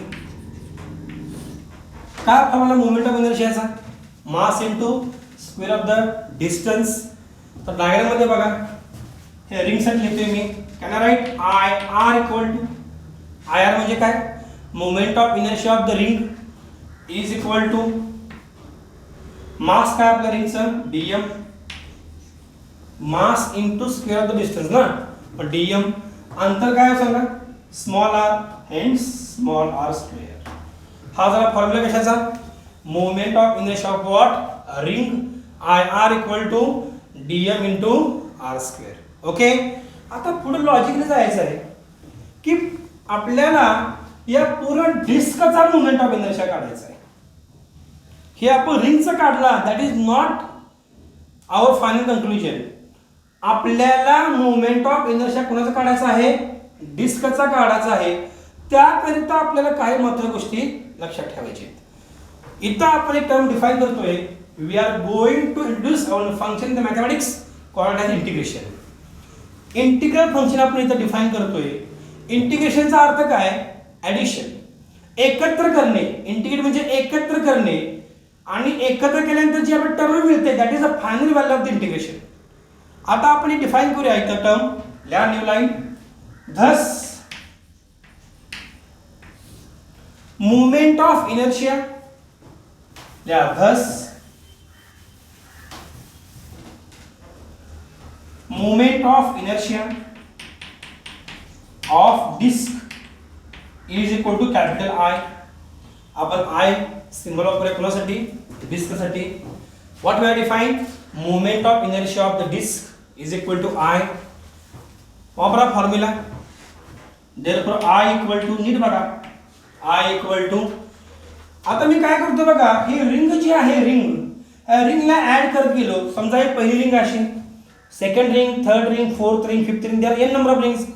काय formula moment of इनर्शियाचा? Mass into square of the distance. तर diagram मध्ये बघा हे रिंग साठी लिहितोय मी. Can I write I R equal to I R म्हणजे काय? Moment of inertia of the ring is equal to mass काय आपल्या रिंगचं? dm. Mass into square of the distance ना. पण dm अंतर काय सांगा? Small r hence small r square. हा जरा फॉर्म्युला कशाचा? Moment of inertia of what? Ring. I R equal to dm into r square. Okay. आता पुढे लॉजिकली जायचं आहे की आपल्याला या पूर्ण डिस्कचा मोमेंट ऑफ इनर्शिया काढायचा आहे. हे आपण रिंगचं काढला, that is not our final conclusion. आपल्याला मोमेंट ऑफ इनर्शिया कोणाचा काढायचा आहे? डिस्कचा काढायचा आहे. त्याकरिता आपल्याला काही महत्त्वाच्या गोष्टी लक्षात ठेवायच्या आहेत. इथं आपण एक टर्म डिफाइन करतोय. We are going to introduce our function in the mathematics called as integration. Integral function आपण इथं डिफाइन करतोय. इंटिग्रेशनचा अर्थ काय? ॲडिशन, एकत्र करणे. इंटिग्रेट म्हणजे एकत्र करणे आणि एकत्र केल्यानंतर जी आपल्याला टर्म मिळते that is a final value of the integration. आता आपण हे डिफाइन करूया इथं टर्म. लिहा new line. Dhas moment of inertia. लिहा Dhas moment of inertia of disk is equal to capital I. आपण I सिंबल वापरूया कोणासाठी? डिस्क साठी. what we have defined? moment of inertia of the disk is equal to I. वापरा formula. therefore I equal to, नीट बघा, I equal to, आता मी काय करतो बघा, ही रिंग जी आहे रिंगला ऍड करत गेलो. समजा ही पहिली रिंग अशी, second ring, third ring, fourth ring, fifth ring, there are n number of rings.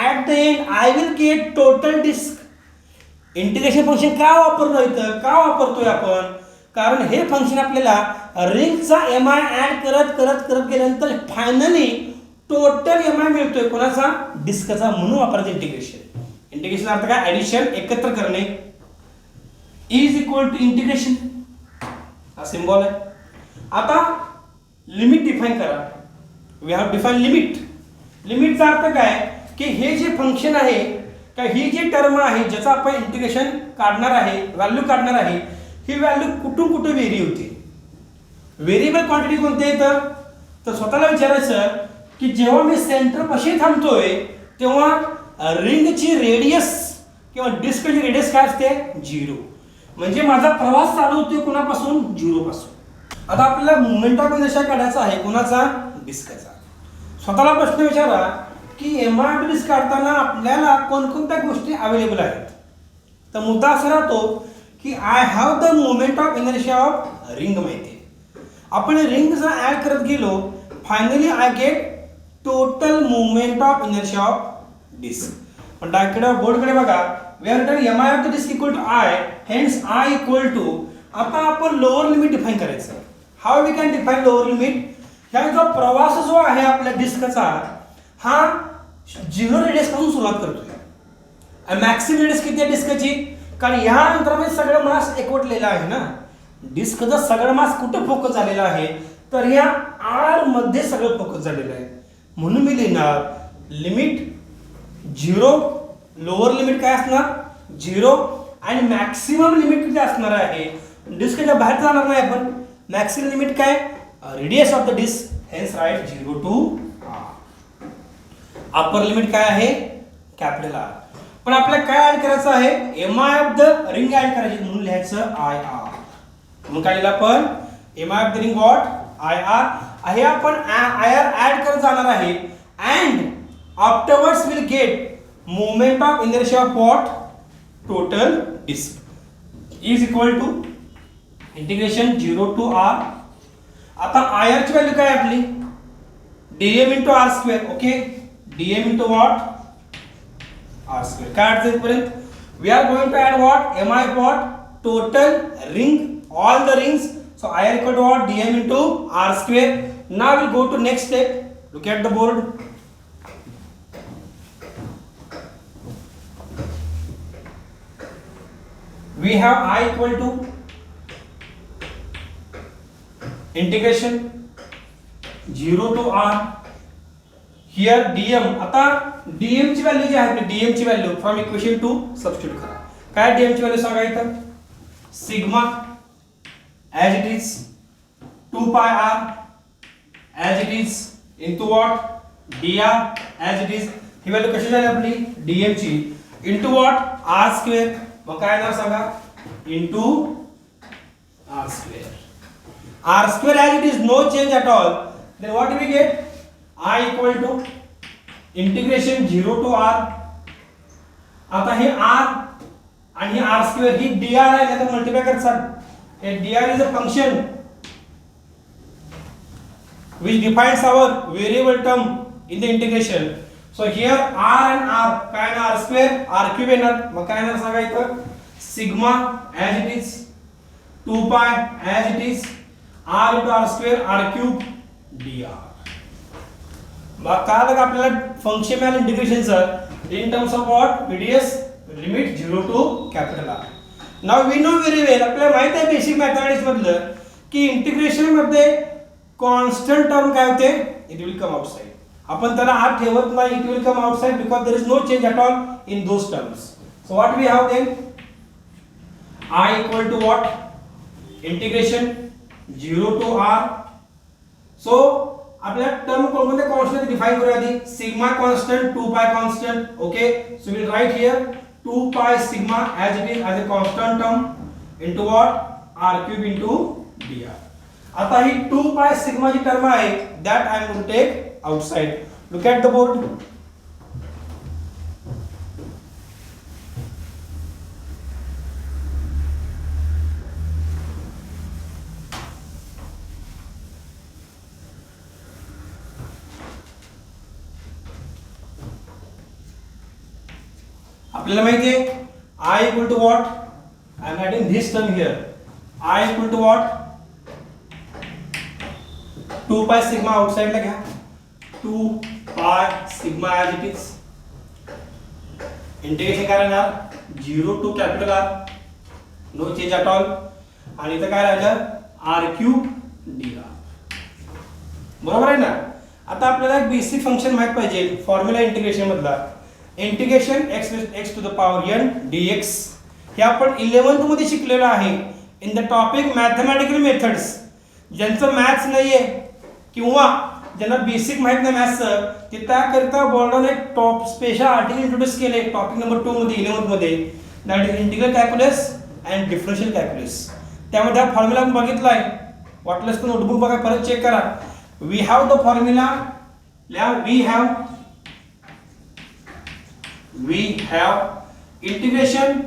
At the end I will get total disk. Integration function का वापरलं इथं? का वापरतोय आपण? कारण हे फंक्शन आपल्याला रिंगचा mi ऍड करत गेल्यानंतर फायनली टोटल mi मिळतोय. कोणाचा? डिस्कचा. म्हणून वापरायचं इंटिग्रेशन. इंटिग्रेशन अर्थ काय? ॲडिशन, एकत्र करणे. इज इक्वल टू इंटिग्रेशन हा सिम्बॉल आहे. आता लिमिट डिफाइन करा. We have define limit. लिमिटचा अर्थ काय? की हे जे फंक्शन आहे का, ही जी टर्म आहे ज्याचं आपण इंटिग्रेशन काढणार आहे, व्हॅल्यू काढणार आहे, ही व्हॅल्यू कुठून कुठे व्हेरी होते. व्हेरिएबल क्वांटिटी कोणते येतं? तर स्वतःला विचारायचं की जेव्हा मी सेंटर पाशी थांबतोय तेव्हा रिंगची रेडियस किंवा डिस्कची रेडियस काय असते? 0. म्हणजे माझा प्रवास चालू होतोय कोणापासून? 0 पासून. आता आपल्याला मोमेंट ऑफ इनर्शिया काढायचा आहे कोणाचा? डिस्कचा. स्वतःला प्रश्न विचारा की एमआय डिस्क काढताना आपल्याला कोणकोणत्या गोष्टी अवेलेबल आहेत. तर मुद्दा असा राहतो की I have the moment of inertia of ring माहिती आहे. आपण रिंग जर ऍड करत गेलो finally I get total movement of inertia of disc. पण डावीकडे बोर्डकडे बघा, we are written M I of the disc equal to I, hence I equal to. आता आपण लोअर लिमिट डिफाइन करायचं. How we can define lower limit? ह्या जो प्रवास जो आहे आपल्या डिस्कचा हा 0 रेडियस पासून सुरुवात करतोय. मॅक्सिमम रेडियस किती आहे डिस्कची? कारण ह्या अंतरामध्ये सगळं मास एकवटलेलं आहे ना. डिस्कचा सगळं मास कुठे फोकस झालेला आहे? तर ह्या आर मध्ये सगळं फोकस झालेलं आहे. म्हणून मी लिहिणार लिमिट 0, लोअर लिमिट काय असणार 0 आणि मॅक्सिमम लिमिट किती असणार आहे? डिस्कच्या बाहेर जाणार नाही आपण. मॅक्सिमम लिमिट काय? Radius of the disc, hence write 0 to r. Upper limit काय आहे? Capital R. पण आपल्याला काय ऍड करायचं आहे? M I of the ring add करायची, म्हणून लिहायचं आय आर. म्हणून काय लिहिलं आपण? M I of the ring what? I R. हे आपण आय आर ऍड करत जाणार आहे. And afterwards will get moment of inertia of what? Total disk is equal to integration 0 to r. आता आय आर ची व्हॅल्यू काय आपली? dm into r square. Okay, dm into what? r square. काय अडचण पर्यंत? We are going to add what? M I what? Total ring, all the rings. So I are equal to what? dm into r square. Now we'll go to next step. Look at the board. We have I equal to integration 0 to r. Here dm. आता dm ची value जी आहे dm ची value from equation 2 substitute करा. काय dm ची value सांगा इथं? Sigma as it is 2 pi r as it is into what? dr as it is. He value कशी झाली आपली? dm ची into what? r square. मग काय येणार सांगा? into r square. r square as it is, no change at all. Then what do we get? I equal to integration 0 to r. आता हे r आणि हे r square ही dr आहे, त्याचा मल्टिप्लाय करतात. dr is a function which defines our variable term in the integration. So here r and r काय ना r square r cube येणार. मग काय येणार सांगा इथं? Sigma as it is 2 pi as it is r into r square r cube dr. मग काय आलं आपल्याला functional इंटिग्रेशनचं in terms of what? radius limit 0 to capital R. Now we know very well, आपल्याला माहित आहे बेसिक मॅथमॅटिक्स मधलं की integration मध्ये कॉन्स्टंट टर्म काय होते? It will come outside. आपण त्याला आत ठेवत नाही, it will come outside because there is no change at all in those terms. So what we have then? I equal to what? Integration 0 to r. So आपल्याला term कोणते constant define करूया आधी. Sigma constant, 2 pi constant. Okay, so we will write here 2 pi sigma as it is as a constant term into what? r cube into dr. आता ही 2 pi sigma जी term आहे that I am going to take outside. Look at the board. आपल्याला माहिती आहे I equal to what? I am writing this term here. I equal to what? 2 pi sigma outside ला घ्या. 2 pi sigma as it is. Integration काय राहणार? 0 to capital R. No change at all. आणि इथं काय राहिलं? r cube dr. बरोबर आहे ना? आता आपल्याला एक बेसिक फंक्शन माहित पाहिजे फॉर्म्युला इंटिग्रेशन मधला. Integration x to the power n dx हे आपण 11th मध्ये शिकलेलो आहे in the topic mathematical methods. ज्यांचं मॅथ्स नाहीये किंवा ज्यांना बेसिक माहित नाही मॅथ्सचं ते त्याकरिता बोर्डाने एक टॉप स्पेशल आर्टिकल इंट्रोड्यूस केले टॉपिक नंबर 2 मध्ये 11th मध्ये, that is integral calculus and differential calculus. त्यामध्ये हा फॉर्म्युला बघितलाय. वाटलंच तर नोटबुक बघा, परत चेक करा. We have the formula. we have integration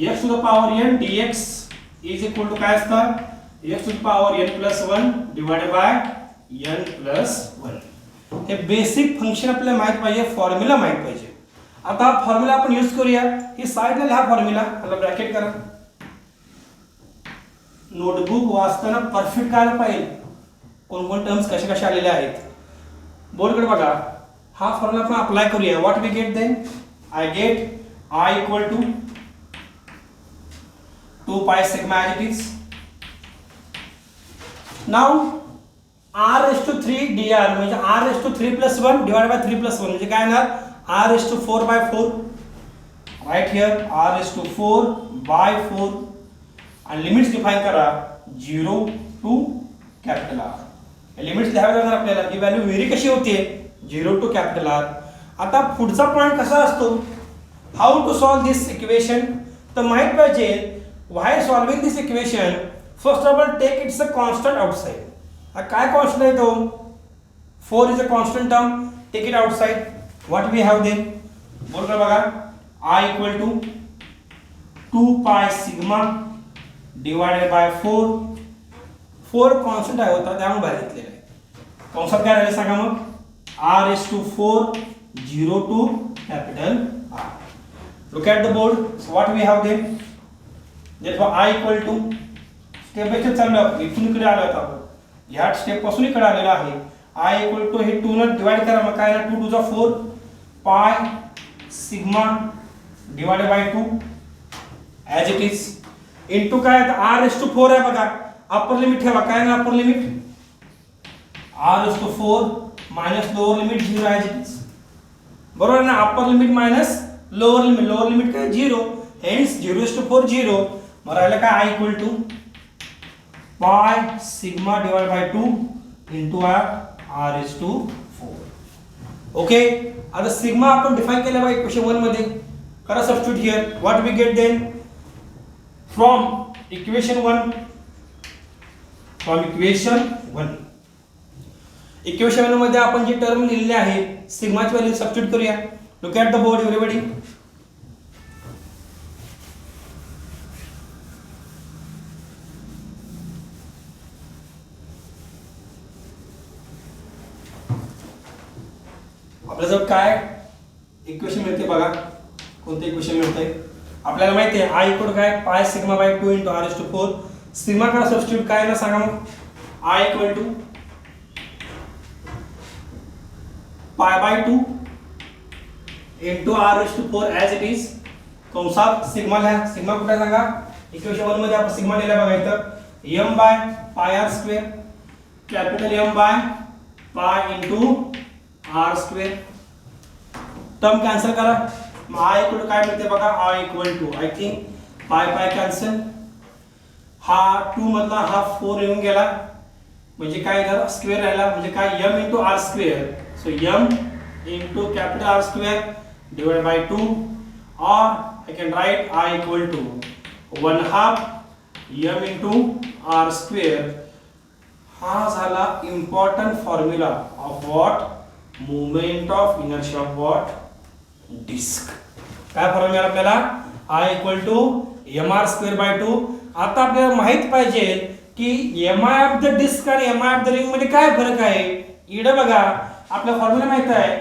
x to the power n dx is equal to काय असतं? x to the power n plus 1 divided by n plus 1. हे बेसिक फंक्शन आपल्याला माहीत पाहिजे, फॉर्म्युला माहीत पाहिजे. आता हा फॉर्म्युला आपण यूज करूया. ही साईडला लिहा फॉर्म्युला, मला ब्रॅकेट करा. नोटबुक वाचताना परफेक्ट करायला पाहिजे कोणकोण टर्म्स कसे कसे आलेले आहेत. बोर्डकडे बघा. हा फॉर्म्युला आपण अप्लाय करूया. What we get then? I get I equal to 2 pi sigma as it is. Now r⁻³ dr म्हणजे r⁻³ + 1 डिवाइड बाय 3 + 1 म्हणजे काय येणार? r⁻⁴/4. राईट हिअर r⁻⁴/4 आणि लिमिट्स डिफाइन करा 0 टू कॅपिटल R. लिमिट्स लिहावे लागणार आपल्याला. ही व्हॅल्यू व्हेरी कशी होते? 0 टू कॅपिटल R. आता पुढचा पॉईंट कसा असतो? How to solve this equation. तर माहित पाहिजे why solving this equation. First of all take it's a constant outside. हा काय कॉन्स्टंट आहे तो? 4 is a constant term. Take it outside. What we have then? बोल बघा. I equal to 2 pi sigma divided bye 4. 4 constant आहे होता त्यामुळे बाहेर घेतलेला आहे. कॉन्स्टंट काय राहिले सांगा मग? r⁻⁴ 0 to capital R. Look at the board. So what we have then? Therefore I equal to step by step चाललो आपण. इथून इकडे आलो आता आपण. ह्या स्टेप पासून इकडे आलेलो आहे. I इक्वल टू हे 2 न डिवाइड करा. मग काय 2 2 4 pi sigma divided by 2 as it is into काय r⁻⁴ आहे बघा. अपर लिमिट ठेवा. काय ना upper limit? r⁻⁴ minus lower limit 0 as it is. बरोबर ना? Upper limit minus lower limit. Lower limit काय 0. हेन्स 0⁻⁴ 0. मग राहिलं काय? I equal to pi sigma divide by 2 into r⁻⁴. Okay. आता सिग्मा आपण डिफाइन केला बाय इक्वेशन 1 मध्ये. करा substitute here. What we get then? From equation 1 equation 1 मध्ये आपण जी टर्म लिहिलेली आहे सिग्माची व्हॅल्यू सबस्टिट्यूट करूया. Look at the board everybody. आपल्याजवळ काय इक्वेशन मिळते बघा. कोणते इक्वेशन मिळते? आपल्याला माहिती आहे I इक्वल काय? Pi sigma by 2 into r⁻⁴. Sigma का सबस्टिट्यूट काय ना सांगा मग? I equal to pi by 2 into r⁻⁴ as it is. कंसात सिग्मा लिहा. सिग्मा कुठे सांगा? इक्वेशन 1 मध्ये आपण सिग्मा लिहिला बघा इथं. m by pi r². Capital M by pi into r². Term cancel करा. मग I इक्वल काय मिळते बघा? I equal to I think pi pi cancel. हा 2 मधला हा 4 येऊन गेला म्हणजे काय झालं? स्क्वेअर राहिला म्हणजे काय? m into r². So m into capital R² divide by 2 or I can write I equal to 1/2 m into r². हा झाला important formula of what? Moment of inertia of what? Disc. काय formula आपल्याला? I equal to mr² by 2. आता आपल्याला माहित पाहिजे की mi of the disc आणि mi ऑफ द रिंग मध्ये काय फरक आहे. इकडे बघा आपला फॉर्म्युला माहित आहे.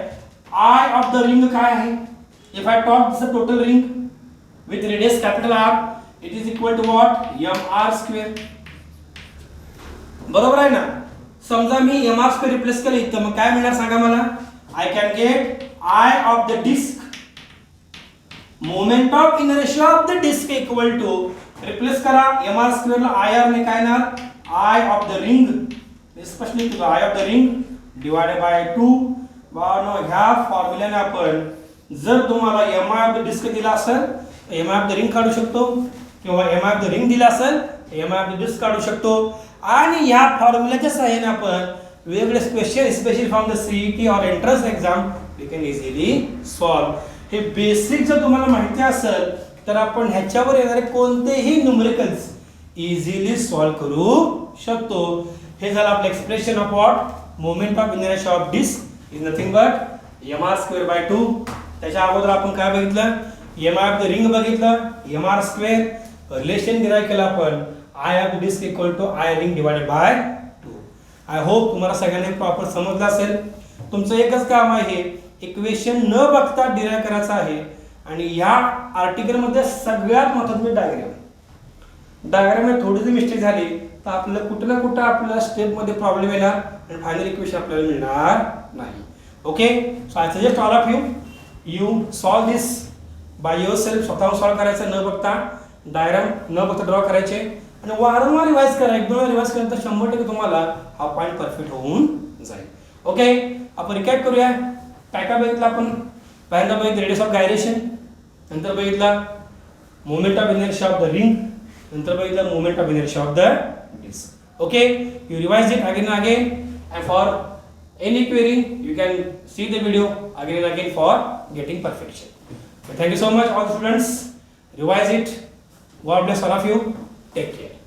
I ऑफ द रिंग काय आहे? If I talk this total ring with radius capital R, it is equal to what? mr². बरोबर आहे ना? समजा मी mr² रिप्लेस केलं इथं मग काय मिळणार सांगा मला? I can get I of the disc moment of inertia of the disc equal to replace करा mr² ला ir ने काय येणार? I of the ring specially to I of the ring divided by 2. बानो ह्या फॉर्म्युल्याने आपण जर तुम्हाला mi ऑफ द डिस्क दिला असेल mi ऑफ द रिंग काढू शकतो किंवा mi ऑफ द रिंग दिला असेल mi ऑफ द डिस्क काढू शकतो. आणि या फॉर्म्युल्याच्या सहाय्याने आपण वेगवेगळे question specially from the CET और entrance exam we can easily solve. हे बेसिक जर तुम्हाला माहिती असेल तर आपण ह्याच्यावर येणारे कोणतेही न्यूमेरिकल्स इझिली सॉल्व करू शकतो. हे झालं आपलं expression of what? Moment of inertia of disc is nothing but mr² by 2. त्याच्या अगोदर आपण काय बघितलं? mi ऑफ द रिंग बघितलं. mr². रिलेशन डिराइव केला आपण I of the disc equal to I ring divided by 2. I hope तुम्हाला सगळ्यांनी प्रॉपर समजलं असेल. तुमचं एकच काम आहे, इक्वेशन न बघता डिराईव्ह करायचं आहे. आणि या आर्टिकलमध्ये सगळ्यात महत्त्वाचं म्हणजे डायग्राममध्ये थोडीशी मिस्टेक झाली तर आपल्याला कुठं ना कुठं आपल्याला स्टेपमध्ये प्रॉब्लेम येणार आणि फायनल इक्वेशन आपल्याला मिळणार नाही. Okay, so I suggest all of you solve this by your self. स्वतःहून सॉल्व करायचं, न बघता डायग्राम न बघता ड्रॉ करायचे आणि वारंवार रिवाइज करा. एक 2 वेळा रिवाइज केल्यानंतर 100% तुम्हाला हा पॉईंट परफेक्ट होऊन जाईल. ओके, आपण रिकॅप करूया. काय काय बघितलं आपण? पहिल्यांदा बघितलं रेडियस ऑफ गायरेशन, नंतर बघितला moment of inertia of the ring, नंतर बघितलं moment of inertia of the disc. Okay, you revise it again and again, and for any query you can see the video again and again for getting perfection. So thank you so much all students. Revise it. God bless all of you. Take care.